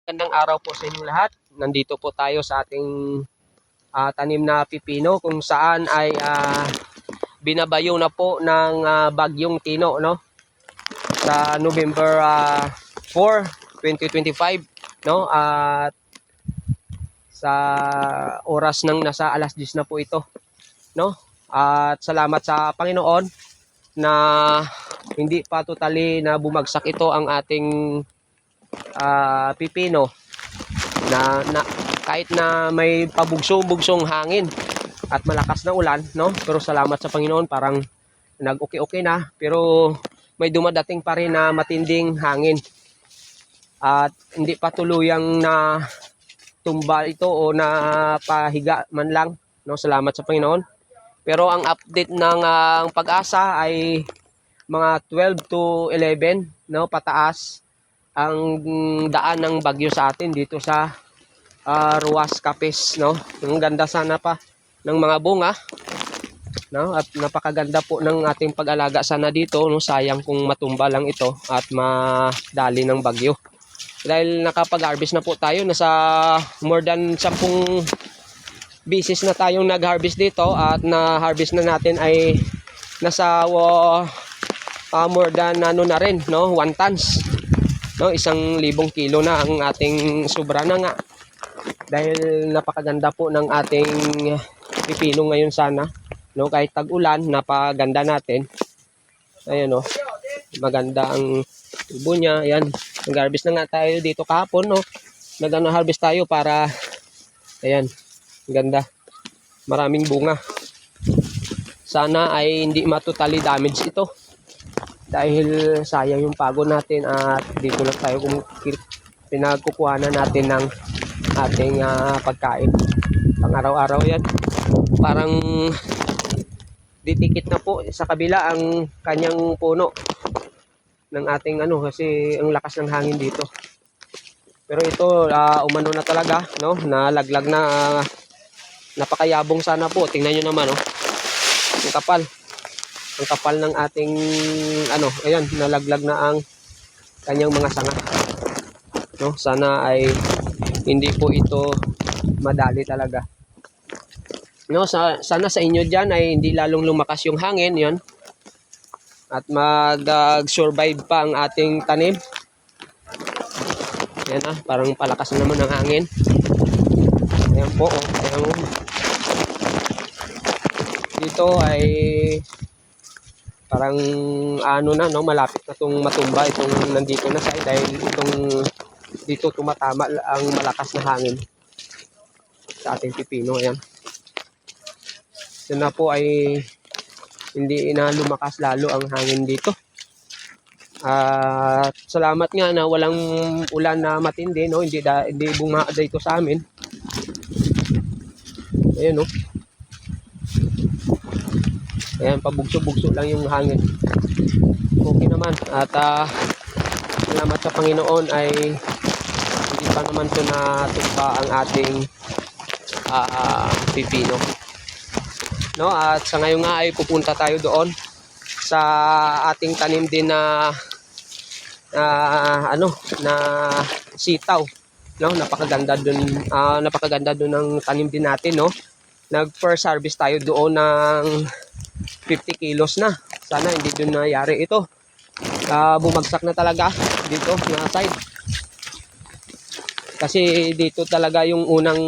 Magandang araw po sa inyong lahat. Nandito po tayo sa ating tanim na pipino kung saan ay binabayo na po ng bagyong Tino, no? Sa November 4, 2025, no? At sa oras ng nasa alas 10 na po ito, no? At salamat sa Panginoon na hindi pa totally na bumagsak ito ang ating pipino na kahit na may pabugsong-bugsong hangin at malakas na ulan, no? Pero salamat sa Panginoon, parang nag-okay na, pero may dumadating pa rin na matinding hangin at hindi pa tuluyang na tumba ito o na pahiga man lang, no? Salamat sa Panginoon. Pero ang update ng Pag-asa ay mga 12 to 11, no, pataas ang daan ng bagyo sa atin dito sa Ruas Capes, no? Ang ganda sana pa ng mga bunga, no? At napakaganda po ng ating pag-alaga sana dito, no? Sayang kung matumba lang ito at madali ng bagyo. Dahil nakapag-harvest na po tayo, nasa more than 10 bisis na tayong nag-harvest dito at na-harvest na natin ay nasa more than na rin, no? 1 tons. No, 1,000 kilo na ang ating sobra na nga. Dahil napakaganda po ng ating pipino ngayon sana, no? Kahit tag-ulan, napaganda natin. Ayun, no? Maganda ang tubo niya. Ayan, nag-harvest na nga tayo dito kahapon, no? Nag-harvest tayo para ayan, ganda. Maraming bunga. Sana ay hindi matotally damage ito. Dahil sayang yung pagod natin at dito lang tayo kung pinagkukuhanan natin ng ating pagkain pang araw-araw. Yan, parang ditikit na po sa kabila ang kanyang puno ng ating kasi ang lakas ng hangin dito. Pero ito umano na talaga, no? Nalaglag na, napakayabong sana po. Tingnan nyo naman, no? Ang kapal ng ating ayan, nalaglag na ang kanyang mga sanga, no? Sana ay hindi po ito madali talaga, no? Sana sa inyo diyan ay hindi lalong lumakas yung hangin yon at mag-survive pa ang ating tanim. Yan parang palakas naman ng hangin. Ayan po, ayan. Dito ay parang na, no, malapit na itong matumba itong nandito na side dahil itong dito tumatama ang malakas na hangin sa ating pipino. Ayan, so na po ay hindi na lumakas lalo ang hangin dito. At salamat nga na walang ulan na matindi, no? Hindi bunga dito sa amin. Ayan, no? Ayan, pabugso-bugso lang yung hangin. Okay naman. At salamat sa Panginoon ay hindi pa naman ito natumba ang ating pipino, no? At sa ngayon nga ay pupunta tayo doon sa ating tanim din na na sitaw, no? Napakaganda doon ng tanim din natin, no? Nag-first harvest tayo doon ng 50 kilos na. Sana hindi doon nangyari ito. Bumagsak na talaga dito na side. Kasi dito talaga yung unang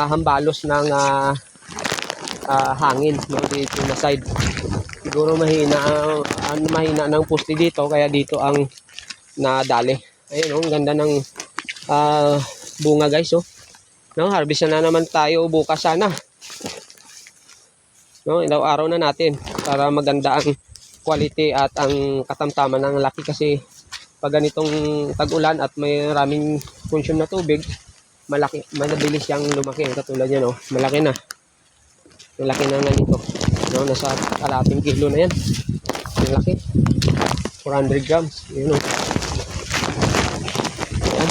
hambalos ng hangin, no? Dito na side. Siguro mahina ng poste dito kaya dito ang nadali. Ayun, ang ganda ng bunga, guys, oh. No, harvest na naman tayo bukas sana. No, ilaw araw na natin para maganda ang quality at ang katamtaman ng laki, kasi pag ganitong tag-ulan at may maraming consume na tubig, mabilis siyang lumaki. Katulad yan, oh, malaki na. Malaki na nga nito. No, nasa kalating kilo na yan. Malaki. 400 grams. Yun, oh. Ayan.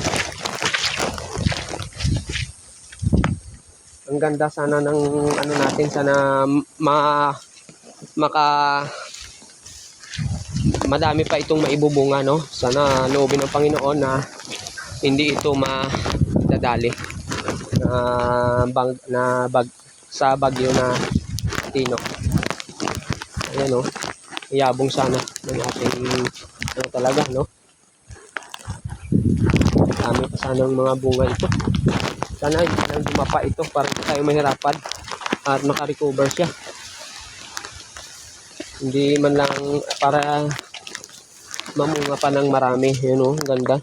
Ang ganda sana ng natin, sana madami pa itong maibubunga, no? Sana loobin ng Panginoon na hindi ito madadali sa bagyo na Tino. Ayan o, iyabong sana ng ating talaga, no? Dami pa sana ng mga bunga ito. Sana hindi lang dumapa ito para hindi tayo mahirapan at makarecover siya. Hindi man lang para mamunga pa ng marami. Yun o, ganda.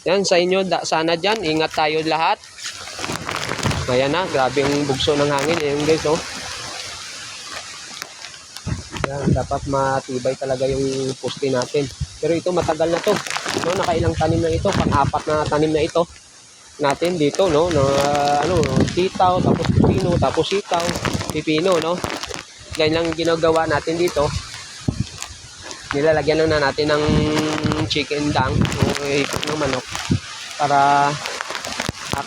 Yan, sa inyo, sana dyan, ingat tayo lahat. Ayan na, grabe yung bugso ng hangin. Ayan guys, oh. Yan, dapat matibay talaga yung poste natin. Pero ito, matagal na to. No, nakailang tanim na ito, pang-apat na tanim na ito natin dito, no? Sitaw, tapos pipino, tapos sitaw, pipino, no? Ganyan lang ginagawa natin dito. Nilalagyan lang na natin ng chicken dung o hipot ng manok para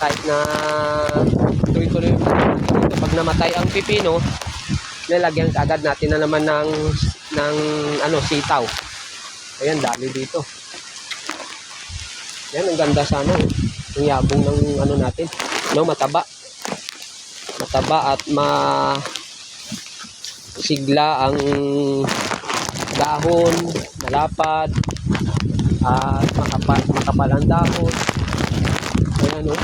kahit na tuloy-tuloy yung dito. Pag namatay ang pipino, nilalagyan agad natin na naman ng sitaw. Ayan, dali dito. Yan, ang ganda sana. Yung yabong ng natin. No, mataba. Mataba at sigla ang dahon, malapad, at makapal ang dahon. Ayan, no?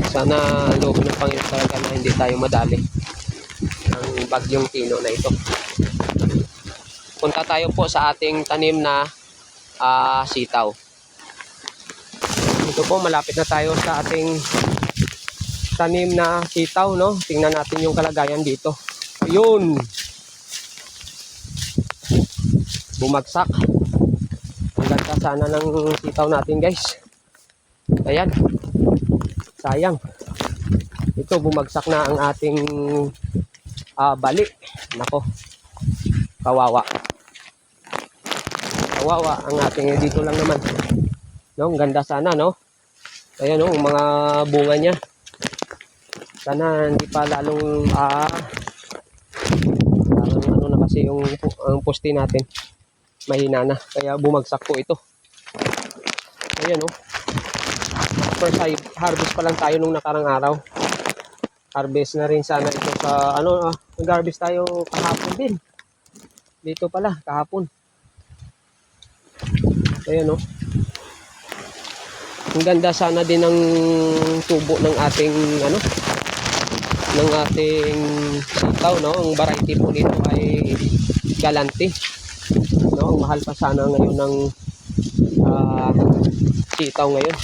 Sana loob ng Panginoon talaga na hindi tayo madali ng bagyong Tino na ito. Punta tayo po sa ating tanim na sitaw. Ito po, malapit na tayo sa ating tanim na sitaw, no? Tingnan natin yung kalagayan dito. Ayun! Bumagsak. Ang ganda sana ng sitaw natin, guys. Ayan. Sayang. Ito, bumagsak na ang ating bali. Nako. Kawawa. Kawawa ang ating dito lang naman. No, ang ganda sana, no? Ayan, no, mga bunga niya. Sana hindi pa lalong na kasi ang poste natin. Mahina na. Kaya bumagsak po ito. Ayan, no? First harvest pa lang tayo nung nakarang araw. Harvest na rin sana ito sa nag-harvest tayo kahapon din. Dito pala, kahapon. Ayan, no? Ang ganda sana din ng tubo ng ating sitaw, no? Ang variety po nito ay Galante. No, ang mahal pa sana ngayon ng sitaw ngayon.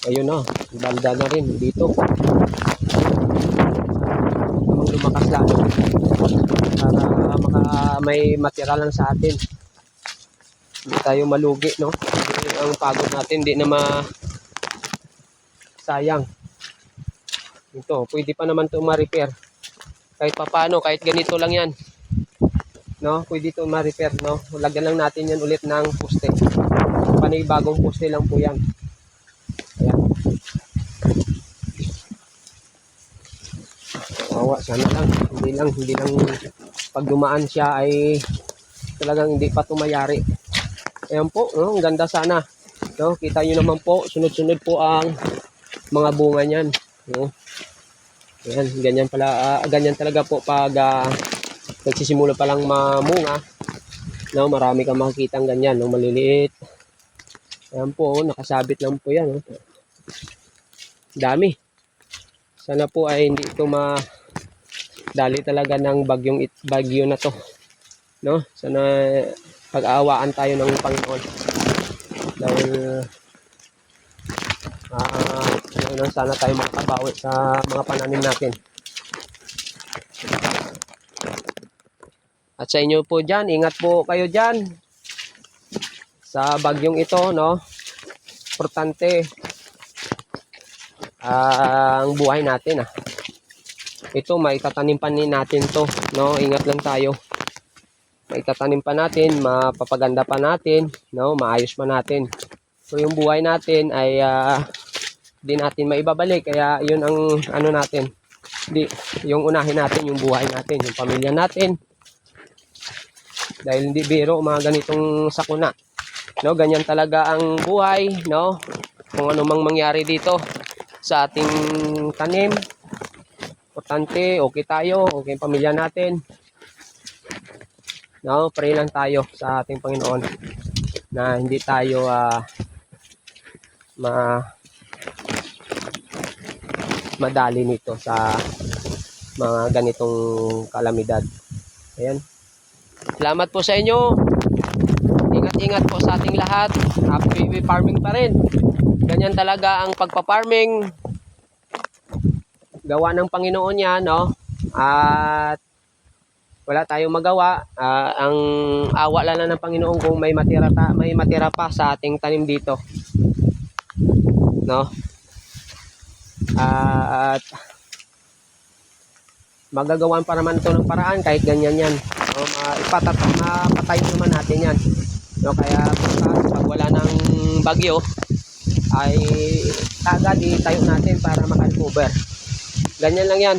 Ayun na, banda na rin dito. Namang lumakas lalo para may matira lang sa atin. Hindi tayo malugi, no? Hindi ang pagod natin, hindi na sayang. Ito, pwede pa naman ito ma-repair. Kahit papaano, kahit ganito lang yan. No? Pwede ito ma-repair, no? Lagyan lang natin yan ulit ng poste. Panibagong poste lang po yan. Ayan. Kawawa, sana lang. Hindi lang pag dumaan siya ay talagang hindi pa tumayari. Ayan po, no? Ang ganda sana. No? Kita nyo naman po, sunod-sunod po ang mga bunga niyan. No? Ayan, ganyan talaga po pag nagsisimula pa lang mamunga. No? Marami kang makikita ng ganyan, no? Maliliit. Ayan po, nakasabit lang po yan. No? Dami. Sana po ay hindi ito madali talaga ng bagyo na to. No? Sana pag-aawaan tayo ng Panginoon. Dahil sana tayo makabawi sa mga pananim natin. At sa inyo po dyan, ingat po kayo dyan sa bagyong ito, no? Importante ang buhay natin, Ito, maitatanim pa natin to, no? Ingat lang tayo. Maitatanim pa natin, mapapaganda pa natin, no? Maayos pa natin. So yung buhay natin ay di natin maibabalik, kaya yun ang natin. Yung unahin natin yung buhay natin, yung pamilya natin. Dahil hindi biro mga ganitong sakuna. No, ganyan talaga ang buhay, no? Kung ano mang mangyari dito sa ating tanim, importante, okay tayo, okay ang pamilya natin. No, pray lang tayo sa ating Panginoon na hindi tayo madali nito sa mga ganitong kalamidad. Ayan. Salamat po sa inyo. Ingat-ingat po sa ating lahat. Happy farming pa rin. Ganyan talaga ang pagpa-farming. Gawa ng Panginoon yan, no? At wala tayong magawa. Ang awa lang ng Panginoon kung may matira pa sa ating tanim dito. No? At magagawan pa naman ito ng paraan kahit ganyan yan. No? Mapatay naman natin yan. No? Kaya pag wala ng bagyo, ay kagad itayo natin para maka-recover. Ganyan lang yan.